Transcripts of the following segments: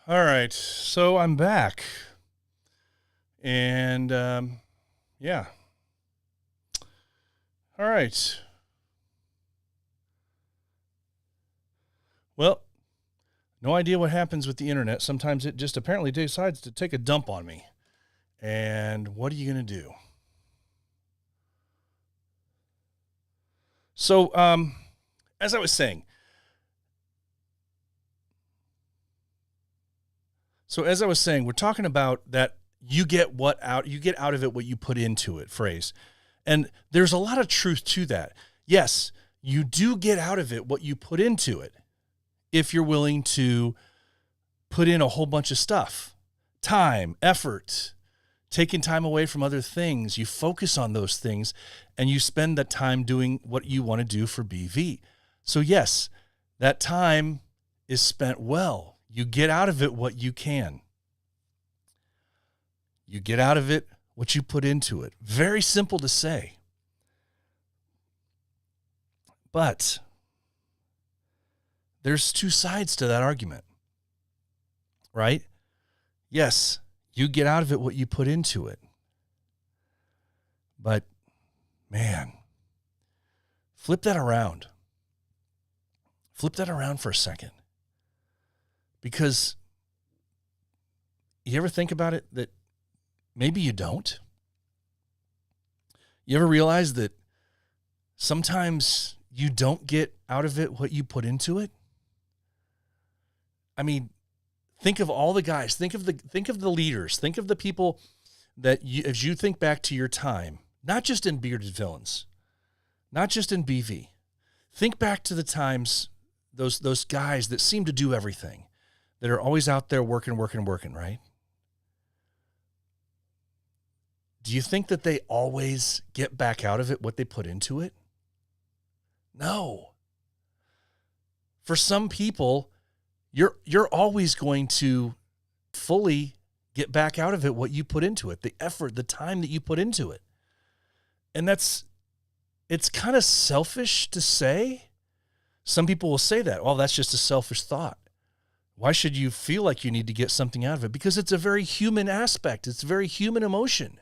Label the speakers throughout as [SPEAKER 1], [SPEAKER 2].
[SPEAKER 1] All right, so I'm back, and yeah. All right. Well, no idea what happens with the internet. Sometimes it just apparently decides to take a dump on me. And what are you going to do? So, as I was saying, we're talking about that you get out of it what you put into it phrase. And there's a lot of truth to that. Yes, you do get out of it what you put into it if you're willing to put in a whole bunch of stuff, time, effort, taking time away from other things. You focus on those things and you spend that time doing what you want to do for BV. So yes, that time is spent well. You get out of it what you can. You get out of it what you put into it. Very simple to say. But there's two sides to that argument, right? Yes, you get out of it what you put into it. But, man, flip that around. Flip that around for a second. Because you ever think about it that maybe you don't? You ever realize that sometimes you don't get out of it what you put into it? I mean, think of all the guys, think of the leaders, think of the people that as you think back to your time, not just in Bearded Villains, not just in BV. Think back to the times, those guys that seem to do everything, that are always out there working, right? Do you think that they always get back out of it what they put into it? No. For some people, you're always going to fully get back out of it what you put into it, the effort, the time that you put into it. And it's kind of selfish to say. Some people will say that, well, that's just a selfish thought. Why should you feel like you need to get something out of it? Because it's a very human aspect. It's a very human emotion.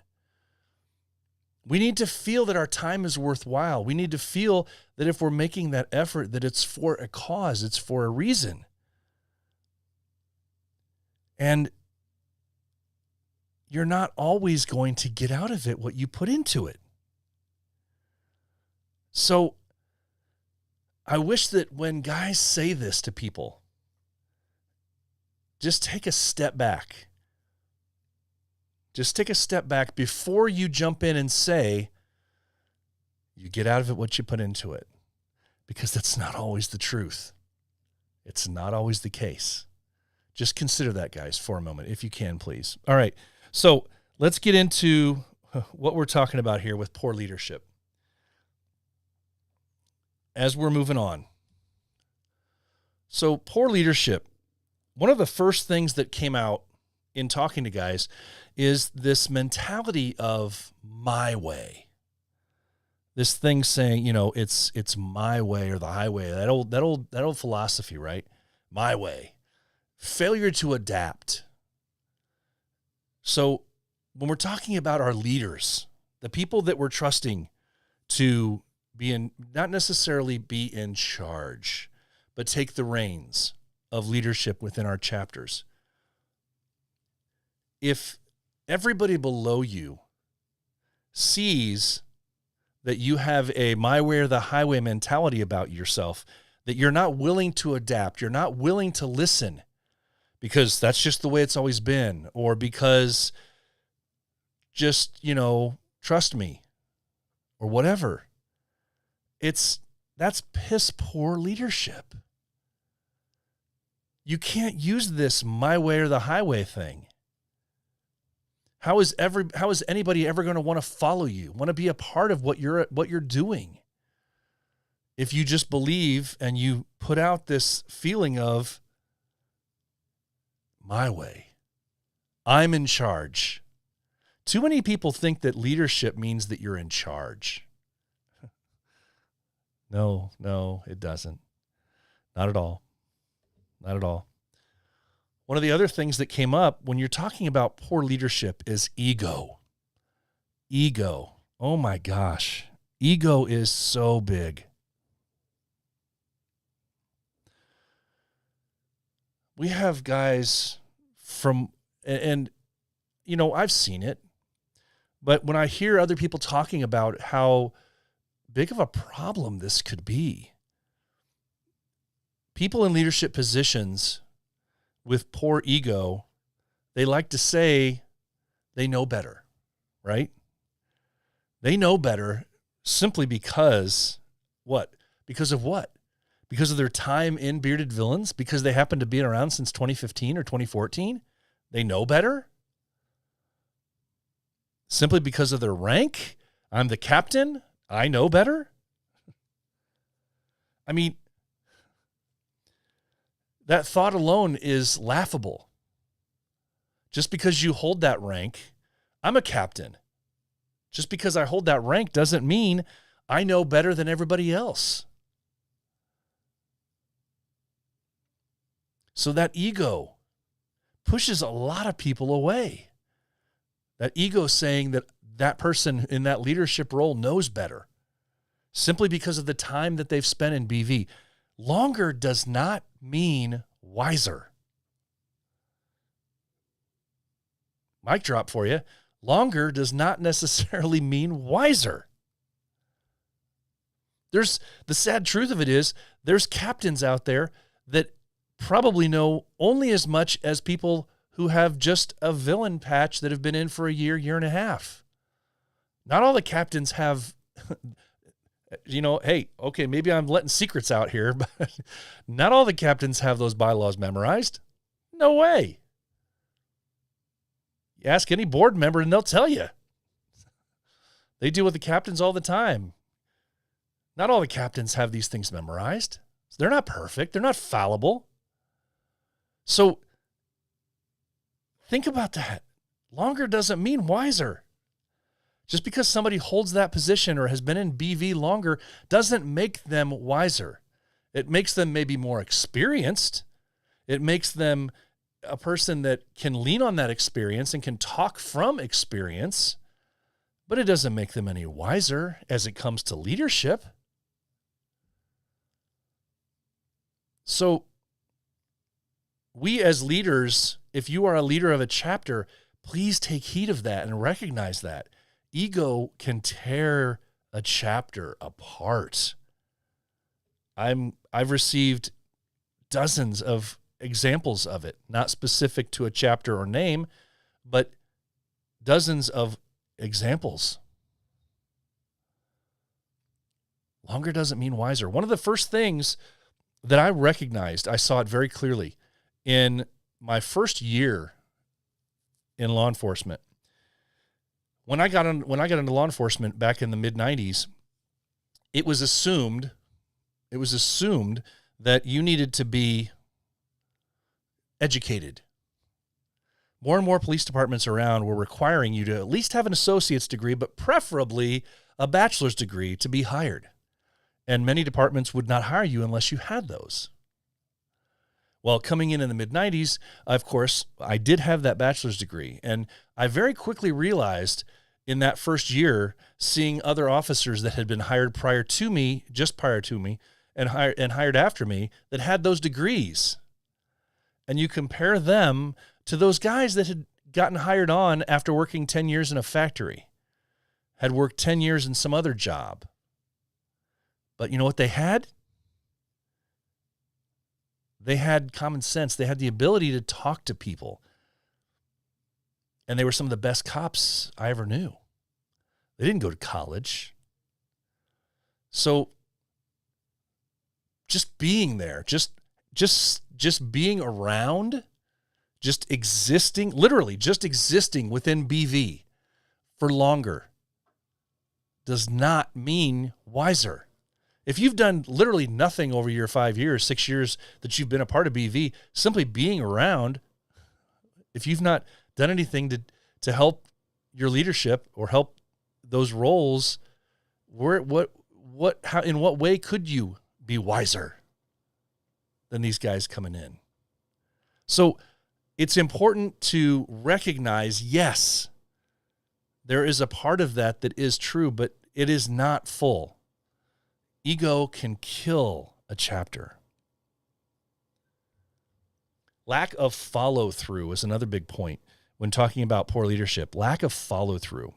[SPEAKER 1] We need to feel that our time is worthwhile. We need to feel that if we're making that effort, that it's for a cause, it's for a reason. And you're not always going to get out of it what you put into it. So I wish that when guys say this to people, just take a step back. Just take a step back before you jump in and say, you get out of it what you put into it. Because that's not always the truth. It's not always the case. Just consider that, guys, for a moment, if you can, please. All right, so let's get into what we're talking about here with poor leadership. As we're moving on. So poor leadership, one of the first things that came out in talking to guys is this mentality of my way. This thing saying, it's my way or the highway. That old philosophy, right? My way. Failure to adapt. So when we're talking about our leaders, the people that we're trusting to not necessarily be in charge, but take the reins of leadership within our chapters. If everybody below you sees that you have a my way or the highway mentality about yourself, that you're not willing to adapt, you're not willing to listen because that's just the way it's always been, or because just, trust me, or whatever. That's piss poor leadership. You can't use this my way or the highway thing. How is anybody ever going to want to follow you, want to be a part of what you're doing? If you just believe and you put out this feeling of my way, I'm in charge. Too many people think that leadership means that you're in charge. No, it doesn't. Not at all. Not at all. One of the other things that came up when you're talking about poor leadership is ego. Ego. Oh my gosh. Ego is so big. We have guys and I've seen it, but when I hear other people talking about how big of a problem this could be, people in leadership positions with poor ego, they like to say they know better, right? They know better simply because what? Because of what? Because of their time in Bearded Villains? Because they happen to be around since 2015 or 2014? They know better? Simply because of their rank? I'm the captain. I know better? I mean, that thought alone is laughable. Just because you hold that rank, I'm a captain. Just because I hold that rank doesn't mean I know better than everybody else. So that ego pushes a lot of people away. That ego saying that that person in that leadership role knows better simply because of the time that they've spent in BV. Longer does not mean wiser. Mic drop for you. Longer does not necessarily mean wiser. The sad truth of it is there's captains out there that probably know only as much as people who have just a villain patch that have been in for a year and a half. Not all the captains have, hey, okay, maybe I'm letting secrets out here, but not all the captains have those bylaws memorized. No way. You ask any board member and they'll tell you. They deal with the captains all the time. Not all the captains have these things memorized. They're not perfect. They're not fallible. So think about that. Longer doesn't mean wiser. Just because somebody holds that position or has been in BV longer doesn't make them wiser. It makes them maybe more experienced. It makes them a person that can lean on that experience and can talk from experience, but it doesn't make them any wiser as it comes to leadership. So we as leaders, if you are a leader of a chapter, please take heed of that and recognize that. Ego can tear a chapter apart. I've received dozens of examples of it, not specific to a chapter or name, but dozens of examples. Longer doesn't mean wiser. One of the first things that I recognized, I saw it very clearly in my first year in law enforcement. When I got into law enforcement back in the mid-90s, it was assumed that you needed to be educated. More and more police departments around were requiring you to at least have an associate's degree, but preferably a bachelor's degree to be hired. And many departments would not hire you unless you had those. Well, coming in the mid-90s, of course, I did have that bachelor's degree. And I very quickly realized in that first year, seeing other officers that had been hired prior to me, and hired after me, that had those degrees. And you compare them to those guys that had gotten hired on after working 10 years in a factory, had worked 10 years in some other job. But you know what they had? They had common sense. They had the ability to talk to people. And they were some of the best cops I ever knew. They didn't go to college. So just being there, just being around, just existing, literally just existing within BV for longer does not mean wiser. If you've done literally nothing over your 5 years, 6 years that you've been a part of BV, simply being around, if you've not done anything to help your leadership or help those roles, in what way could you be wiser than these guys coming in? So it's important to recognize, yes, there is a part of that that is true, but it is not full. Ego can kill a chapter. Lack of follow-through is another big point when talking about poor leadership. Lack of follow-through.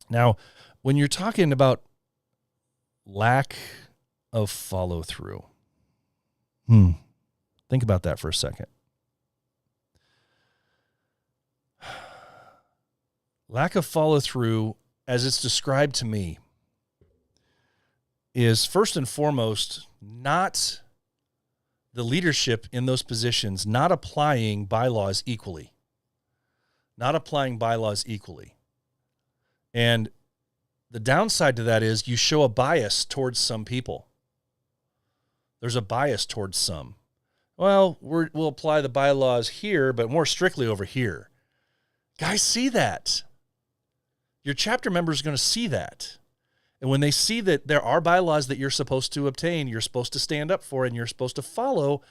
[SPEAKER 1] Now, when you're talking about lack of follow-through, think about that for a second. Lack of follow-through, as it's described to me, is first and foremost not the leadership in those positions not applying bylaws equally. Not applying bylaws equally. And the downside to that is you show a bias towards some people. There's a bias towards some. Well, we'll apply the bylaws here, but more strictly over here. Guys see that. Your chapter members are going to see that. And when they see that there are bylaws that you're supposed to obtain, you're supposed to stand up for, and you're supposed to follow,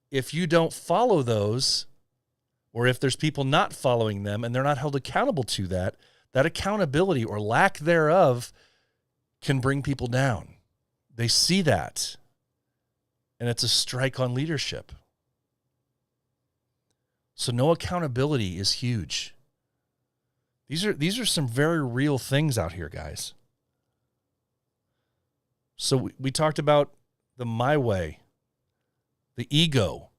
[SPEAKER 1] if you don't follow those, or if there's people not following them and they're not held accountable to that, that accountability or lack thereof can bring people down. They see that, and it's a strike on leadership. So no accountability is huge. These are some very real things out here, guys. So we talked about the my way, the ego,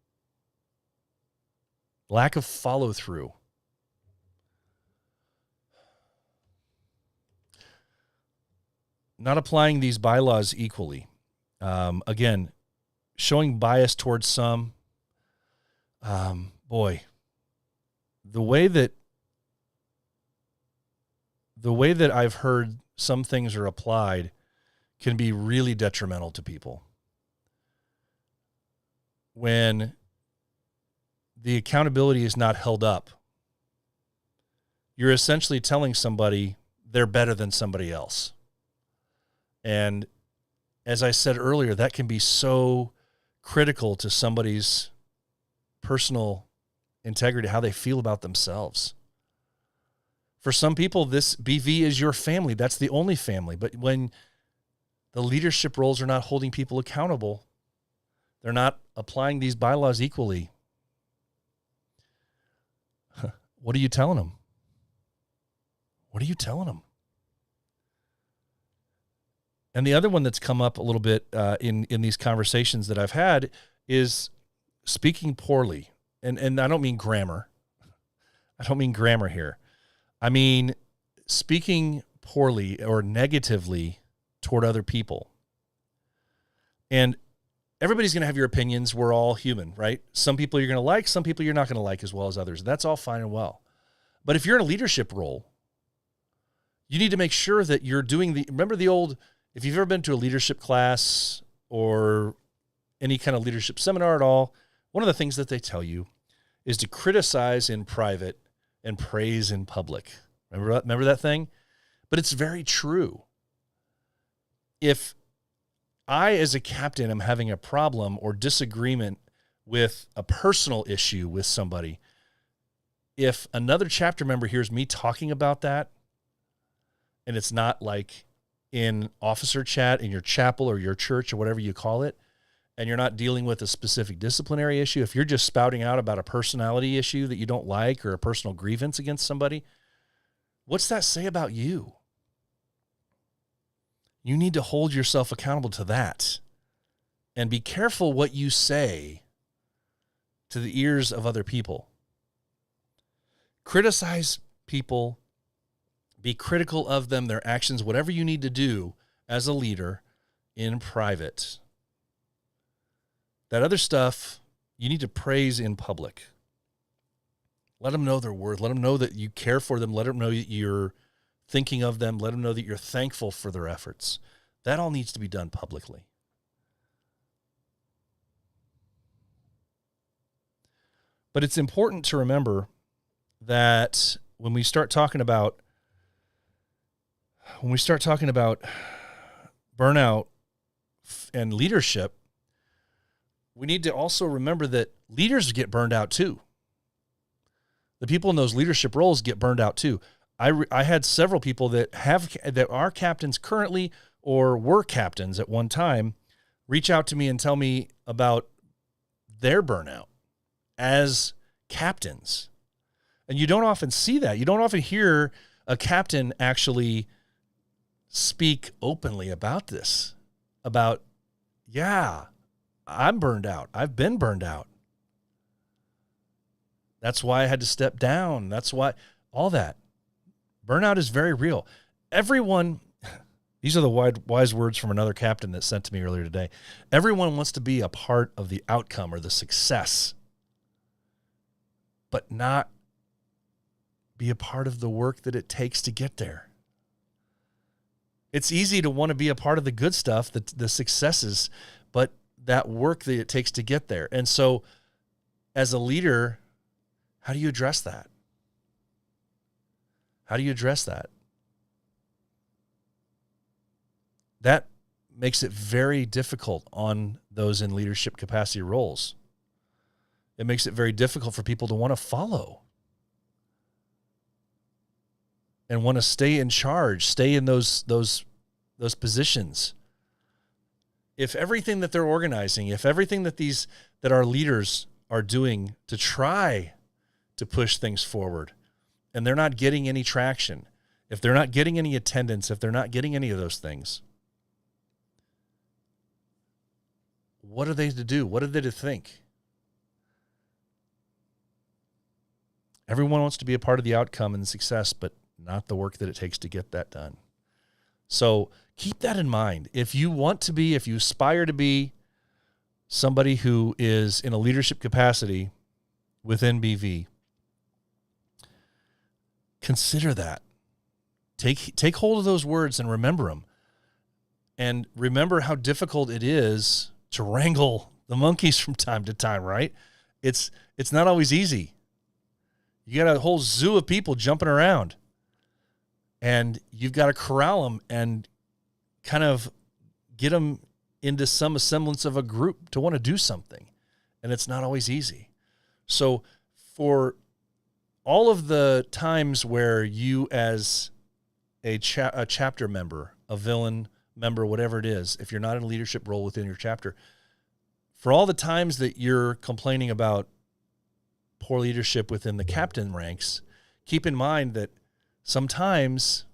[SPEAKER 1] lack of follow-through. Not applying these bylaws equally. Again, showing bias towards some. Boy, the way that I've heard some things are applied can be really detrimental to people. When the accountability is not held up, you're essentially telling somebody they're better than somebody else. And as I said earlier, that can be so critical to somebody's personal integrity, how they feel about themselves. For some people, this BV is your family. That's the only family. But when the leadership roles are not holding people accountable, they're not applying these bylaws equally, what are you telling them? What are you telling them? And the other one that's come up a little bit in these conversations that I've had is speaking poorly. And I don't mean grammar. I don't mean grammar here. I mean speaking poorly or negatively toward other people. And everybody's going to have your opinions. We're all human, right? Some people you're going to like, some people you're not going to like as well as others. That's all fine and well. But if you're in a leadership role, you need to make sure that you're doing remember the old, if you've ever been to a leadership class or any kind of leadership seminar at all, one of the things that they tell you is to criticize in private and praise in public. Remember that thing? But it's very true. If I, as a captain, am having a problem or disagreement with a personal issue with somebody, if another chapter member hears me talking about that, and it's not like in officer chat in your chapel or your church or whatever you call it, and you're not dealing with a specific disciplinary issue, if you're just spouting out about a personality issue that you don't like or a personal grievance against somebody, what's that say about you? You need to hold yourself accountable to that and be careful what you say to the ears of other people. Criticize people, be critical of them, their actions, whatever you need to do as a leader in private. That other stuff, you need to praise in public. Let them know their worth. Let them know that you care for them. Let them know that you're thinking of them. Let them know that you're thankful for their efforts. That all needs to be done publicly. But it's important to remember that when we start talking about burnout and leadership, we need to also remember that leaders get burned out too. The people in those leadership roles get burned out too. I had several people that are captains currently or were captains at one time reach out to me and tell me about their burnout as captains. And you don't often see that. You don't often hear a captain actually speak openly about this, about, yeah, I'm burned out. I've been burned out. That's why I had to step down. That's why all that. Burnout is very real. Everyone, these are the wise words from another captain that sent to me earlier today. Everyone wants to be a part of the outcome or the success, but not be a part of the work that it takes to get there. It's easy to want to be a part of the good stuff, the successes, but that work that it takes to get there. And so as a leader, how do you address that? How do you address that? That makes it very difficult on those in leadership capacity roles. It makes it very difficult for people to want to follow and want to stay in charge, stay in those positions. If everything that they're organizing, if everything that our leaders are doing to try to push things forward, and they're not getting any traction, if they're not getting any attendance, if they're not getting any of those things, what are they to do? What are they to think? Everyone wants to be a part of the outcome and the success, but not the work that it takes to get that done. So keep that in mind. If you aspire to be somebody who is in a leadership capacity within BV, consider that. Take hold of those words and remember them. And remember how difficult it is to wrangle the monkeys from time to time, right? It's not always easy. You got a whole zoo of people jumping around, and you've got to corral them and kind of get them into some semblance of a group to want to do something. And it's not always easy. So for all of the times where you as a chapter member, a villain member, whatever it is, if you're not in a leadership role within your chapter, for all the times that you're complaining about poor leadership within the captain ranks, keep in mind that sometimes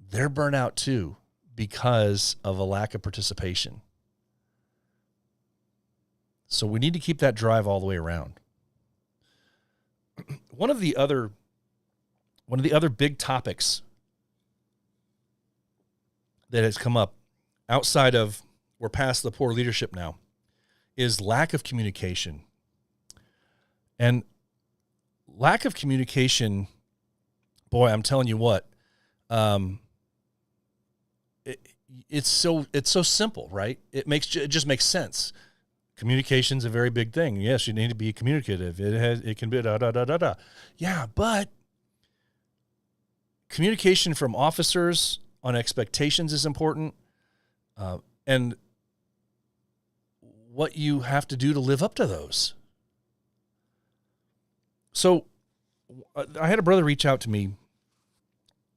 [SPEAKER 1] they're burnt out too because of a lack of participation. So we need to keep that drive all the way around. One of the other big topics that has come up outside of, we're past the poor leadership now, is lack of communication. And lack of communication, boy, I'm telling you what, it's so simple, right? It just makes sense. Communication's a very big thing. Yes, you need to be communicative. It can be da. Yeah, but communication from officers on expectations is important, and what you have to do to live up to those. So I had a brother reach out to me,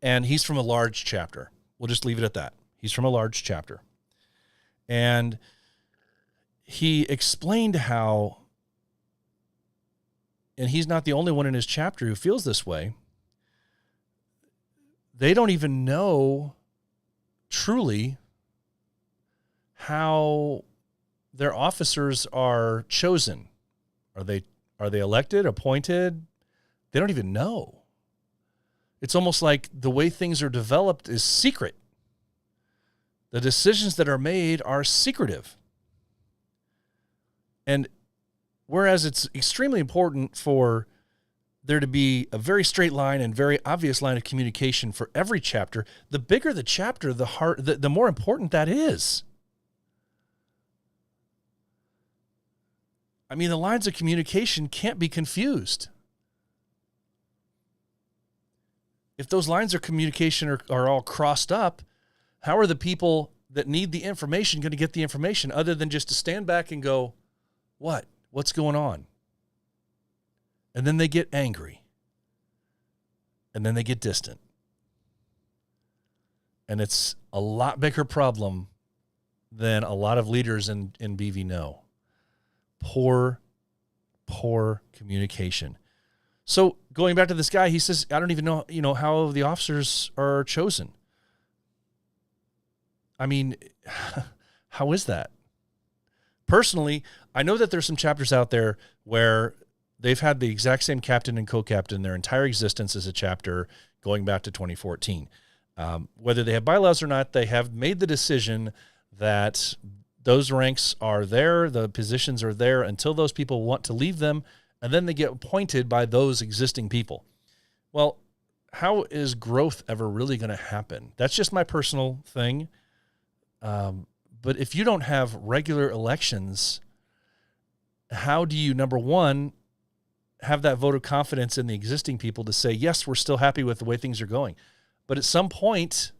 [SPEAKER 1] and he's from a large chapter. We'll just leave it at that. He's from a large chapter. And he explained how, and he's not the only one in his chapter who feels this way, they don't even know truly how their officers are chosen. Are they elected, appointed? They don't even know. It's almost like the way things are developed is secret. The decisions that are made are secretive. And whereas it's extremely important for there to be a very straight line and very obvious line of communication for every chapter, the bigger the chapter, the more important that is. I mean, the lines of communication can't be confused. If those lines of communication are all crossed up, how are the people that need the information going to get the information other than just to stand back and go, what? what's going on. And then they get angry. And then they get distant. And it's a lot bigger problem than a lot of leaders in BV know. Poor communication. So going back to this guy, he says, I don't even know, how the officers are chosen. I mean, how is that? Personally, I know that there's some chapters out there where they've had the exact same captain and co-captain their entire existence as a chapter going back to 2014. Whether they have bylaws or not, they have made the decision that those ranks are there, the positions are there until those people want to leave them, and then they get appointed by those existing people. Well, how is growth ever really going to happen? That's just my personal thing. But if you don't have regular elections, how do you, number one, have that vote of confidence in the existing people to say, yes, we're still happy with the way things are going? But at some point,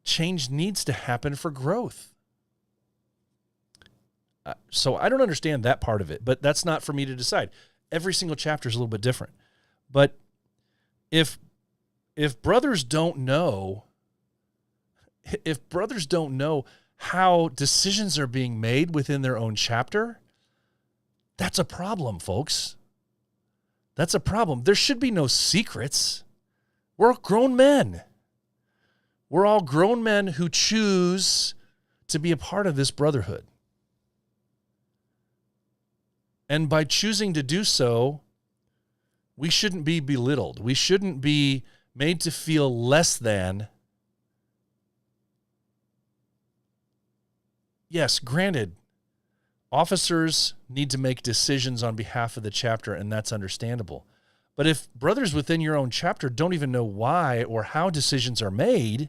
[SPEAKER 1] change needs to happen for growth. So I don't understand that part of it, but that's not for me to decide. Every single chapter is a little bit different. But if brothers don't know how decisions are being made within their own chapter, that's a problem, folks. That's a problem. There should be no secrets. We're all grown men. We're all grown men who choose to be a part of this brotherhood. And by choosing to do so, we shouldn't be belittled. We shouldn't be made to feel less than. Yes, granted, officers need to make decisions on behalf of the chapter, and that's understandable. But if brothers within your own chapter don't even know why or how decisions are made,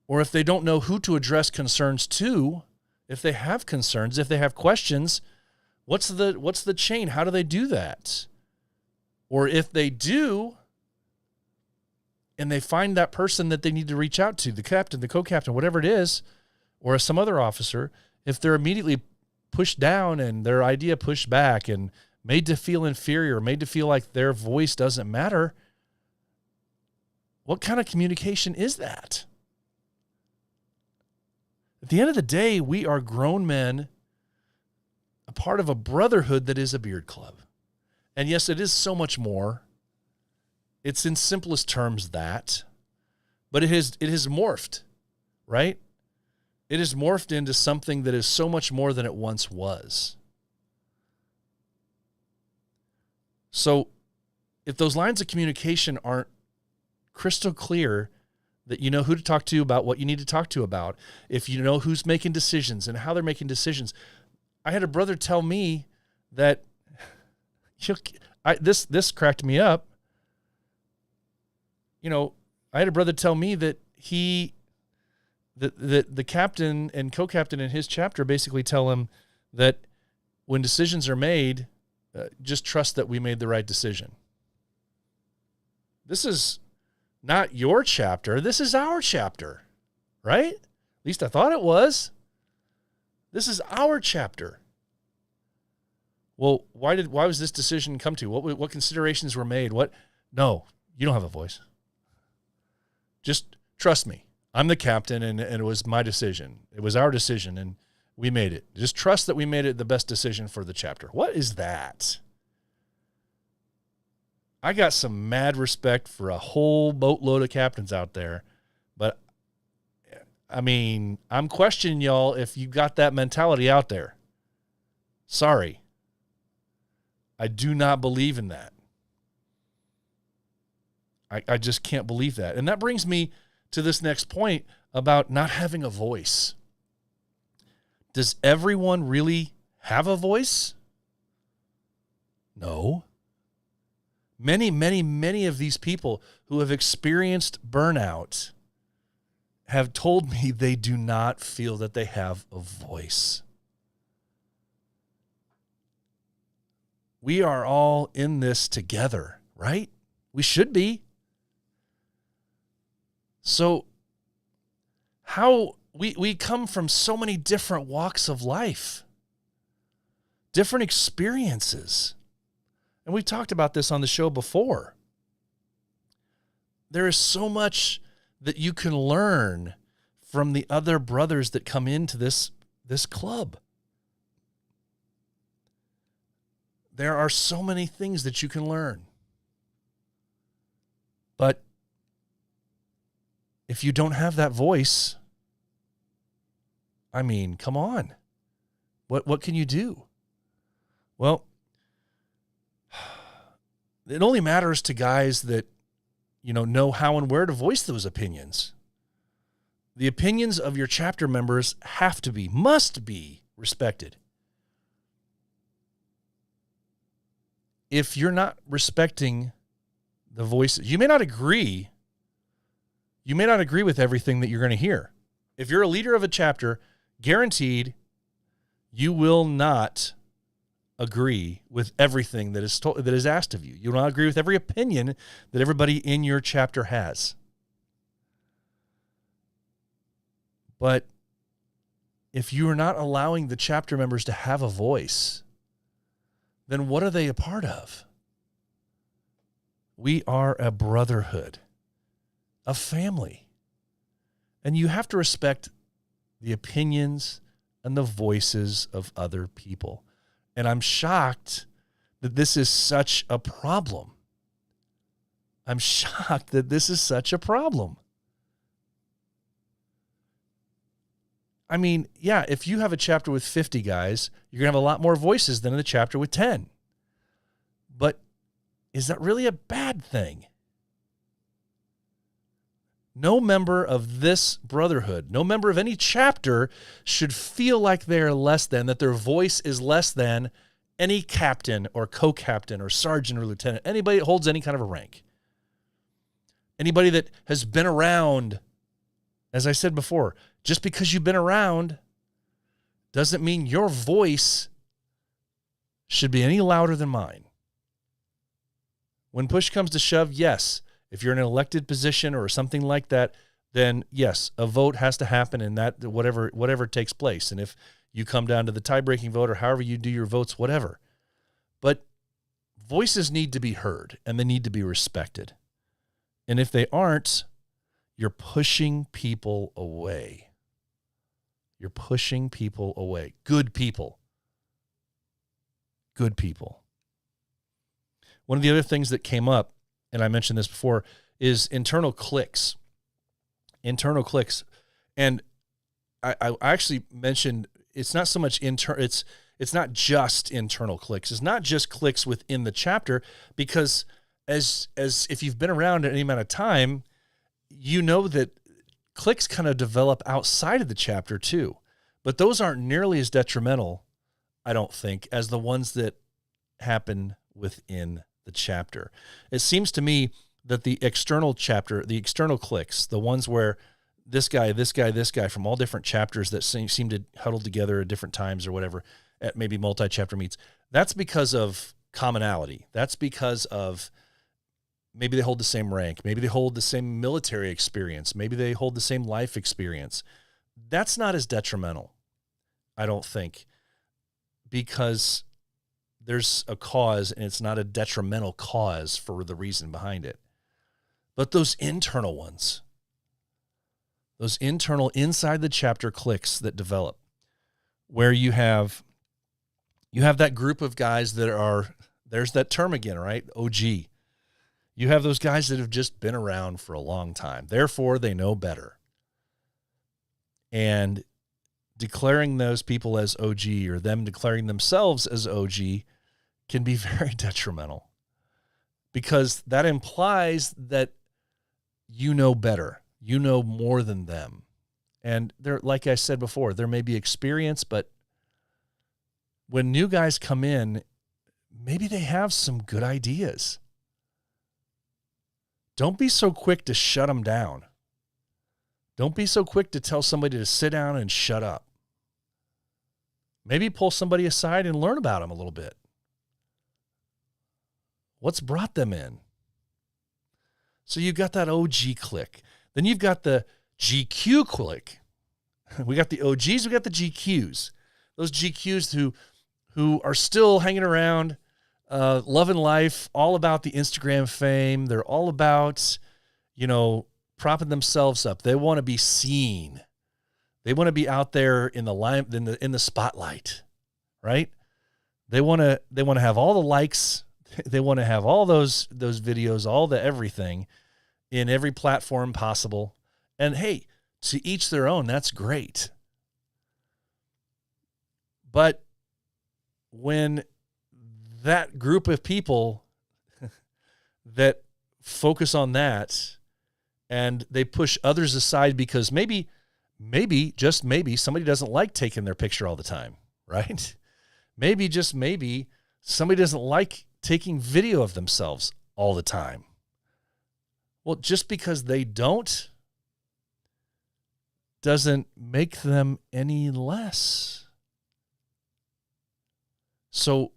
[SPEAKER 1] or if they don't know who to address concerns to, if they have concerns, if they have questions, what's the chain? How do they do that? Or if they do, and they find that person that they need to reach out to, the captain, the co-captain, whatever it is, or some other officer, if they're immediately pushed down and their idea pushed back and made to feel inferior, made to feel like their voice doesn't matter, what kind of communication is that? At the end of the day, we are grown men, a part of a brotherhood that is a beard club. And yes, it is so much more. It's in simplest terms that, but it has morphed, right? It has morphed into something that is so much more than it once was. So if those lines of communication aren't crystal clear, that you know who to talk to about what you need to talk to about, if you know who's making decisions and how they're making decisions. I had a brother tell me that this cracked me up. I had a brother tell me that the captain and co-captain in his chapter basically tell him that when decisions are made, just trust that we made the right decision. This is not your chapter. This is our chapter, right? At least I thought it was. This is our chapter. Well, why was this decision come to? What considerations were made? No, you don't have a voice. Just trust me. I'm the captain, and it was my decision. It was our decision, and we made it. Just trust that we made it the best decision for the chapter. What is that? I got some mad respect for a whole boatload of captains out there, but I mean, I'm questioning y'all if you got that mentality out there. Sorry. I do not believe in that. I just can't believe that. And that brings me to this next point about not having a voice. Does everyone really have a voice? No. Many, many, many of these people who have experienced burnout have told me they do not feel that they have a voice. We are all in this together, right? We should be. So how we come from so many different walks of life, different experiences. And we've talked about this on the show before. There is so much that you can learn from the other brothers that come into this club. There are so many things that you can learn. But if you don't have that voice, I mean, come on. What can you do? Well, it only matters to guys that, know how and where to voice those opinions. The opinions of your chapter members must be respected. If you're not respecting the voices, you may not agree with everything that you're going to hear. If you're a leader of a chapter, guaranteed you will not agree with everything that is asked of you. You will not agree with every opinion that everybody in your chapter has. But if you are not allowing the chapter members to have a voice, then what are they a part of? We are a brotherhood, a family. And you have to respect the opinions and the voices of other people. And I'm shocked that this is such a problem. I'm shocked that this is such a problem. I mean, yeah, if you have a chapter with 50 guys, you're going to have a lot more voices than in the chapter with 10. But is that really a bad thing? No member of this brotherhood, no member of any chapter should feel like they're less than, that their voice is less than any captain or co-captain or sergeant or lieutenant, anybody that holds any kind of a rank. Anybody that has been around, as I said before, just because you've been around doesn't mean your voice should be any louder than mine. When push comes to shove, yes, if you're in an elected position or something like that, then yes, a vote has to happen, and that whatever takes place. And if you come down to the tie-breaking vote or however you do your votes, whatever. But voices need to be heard, and they need to be respected. And if they aren't, you're pushing people away. You're pushing people away. Good people. Good people. One of the other things that came up, and I mentioned this before, is internal cliques. Internal cliques. And I actually mentioned it's not so much it's not just internal cliques. It's not just cliques within the chapter, because as if you've been around any amount of time, you know that cliques kind of develop outside of the chapter too. But those aren't nearly as detrimental, I don't think, as the ones that happen within the chapter. It seems to me that the external chapter, the external cliques, the ones where this guy from all different chapters that seem to huddle together at different times or whatever, at maybe multi-chapter meets, that's because of commonality. That's because of maybe they hold the same rank. Maybe they hold the same military experience. Maybe they hold the same life experience. That's not as detrimental, I don't think, because there's a cause and it's not a detrimental cause for the reason behind it. But those internal ones, those internal inside the chapter cliques that develop, where you have that group of guys that are, there's that term again, right? OG. You have those guys that have just been around for a long time. Therefore, they know better. And declaring those people as OG, or them declaring themselves as OG, can be very detrimental, because that implies that you know better. You know more than them. And there, like I said before, there may be experience, but when new guys come in, maybe they have some good ideas. Don't be so quick to shut them down. Don't be so quick to tell somebody to sit down and shut up. Maybe pull somebody aside and learn about them a little bit. What's brought them in? So you've got that OG clique. Then you've got the GQ clique. We got the OGs, we got the GQs. Those GQs who are still hanging around, loving life, all about the Instagram fame. They're all about, propping themselves up. They want to be seen. They want to be out there in the spotlight, right? They want to have all the likes. They want to have all those videos, all the everything in every platform possible. And hey, to each their own, that's great. But when that group of people that focus on that and they push others aside because maybe, just maybe, somebody doesn't like taking their picture all the time, right? Maybe, just maybe, somebody doesn't like taking video of themselves all the time. Well, just because they don't doesn't make them any less. So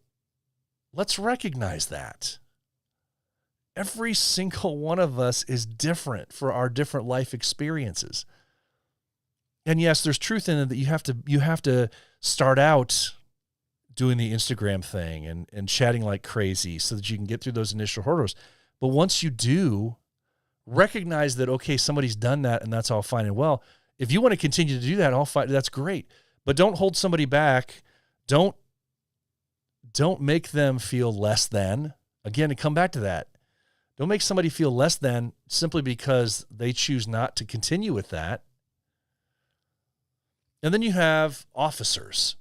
[SPEAKER 1] let's recognize that. Every single one of us is different for our different life experiences. And yes, there's truth in it that you have to start out doing the Instagram thing and chatting like crazy so that you can get through those initial hurdles. But once you do, recognize that, okay, somebody's done that and that's all fine and well. If you want to continue to do that, all fine, that's great. But don't hold somebody back. Don't make them feel less than. Again, to come back to that, don't make somebody feel less than simply because they choose not to continue with that. And then you have officers.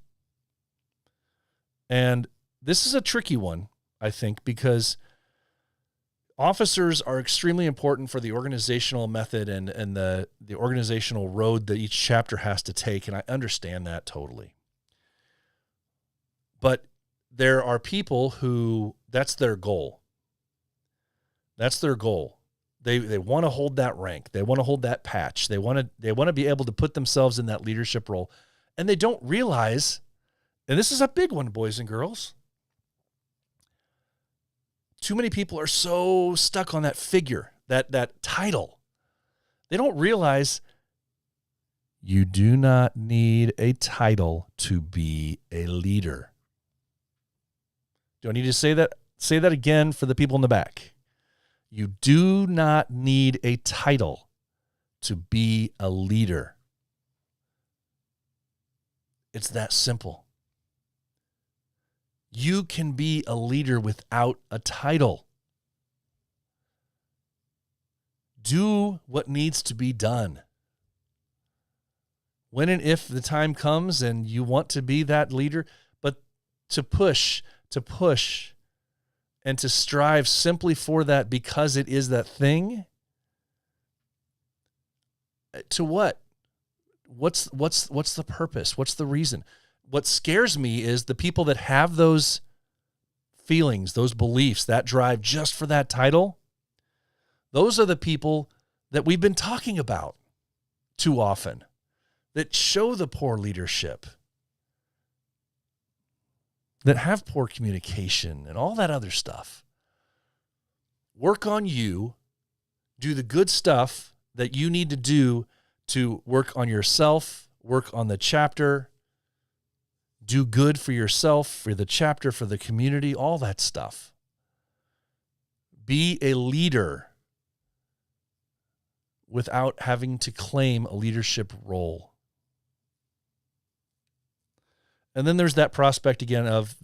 [SPEAKER 1] And this is a tricky one, I think, because officers are extremely important for the organizational method and the organizational road that each chapter has to take, and I understand that totally. But there are people who that's their goal. That's their goal. They want to hold that rank. They want to hold that patch. They want to be able to put themselves in that leadership role, and they don't realize, and this is a big one, boys and girls. Too many people are so stuck on that figure, that title. They don't realize you do not need a title to be a leader. Do I need to say that? Say that again for the people in the back. You do not need a title to be a leader. It's that simple. You can be a leader without a title. Do what needs to be done. When and if the time comes and you want to be that leader, but to push, and to strive simply for that because it is that thing, to what? What's the purpose? What's the reason? What scares me is the people that have those feelings, those beliefs, that drive just for that title. Those are the people that we've been talking about too often, that show the poor leadership, that have poor communication and all that other stuff. Work on you. Do the good stuff that you need to do to work on yourself, work on the chapter, do good for yourself, for the chapter, for the community, all that stuff. Be a leader without having to claim a leadership role. And then there's that prospect again of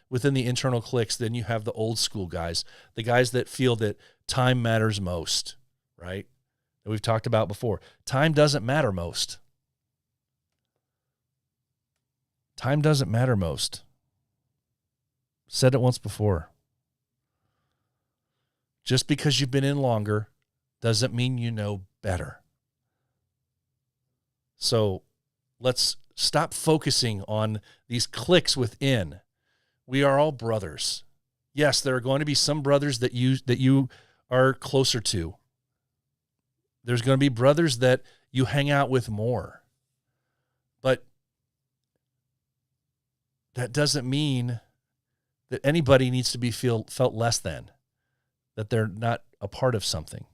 [SPEAKER 1] within the internal cliques, then you have the old school guys, the guys that feel that time matters most, right? That we've talked about before. Time doesn't matter most. Time doesn't matter most. Said it once before. Just because you've been in longer doesn't mean you know better. So let's stop focusing on these cliques within. We are all brothers. Yes, there are going to be some brothers that you are closer to. There's going to be brothers that you hang out with more. But that doesn't mean that anybody needs to be felt less than, that they're not a part of something.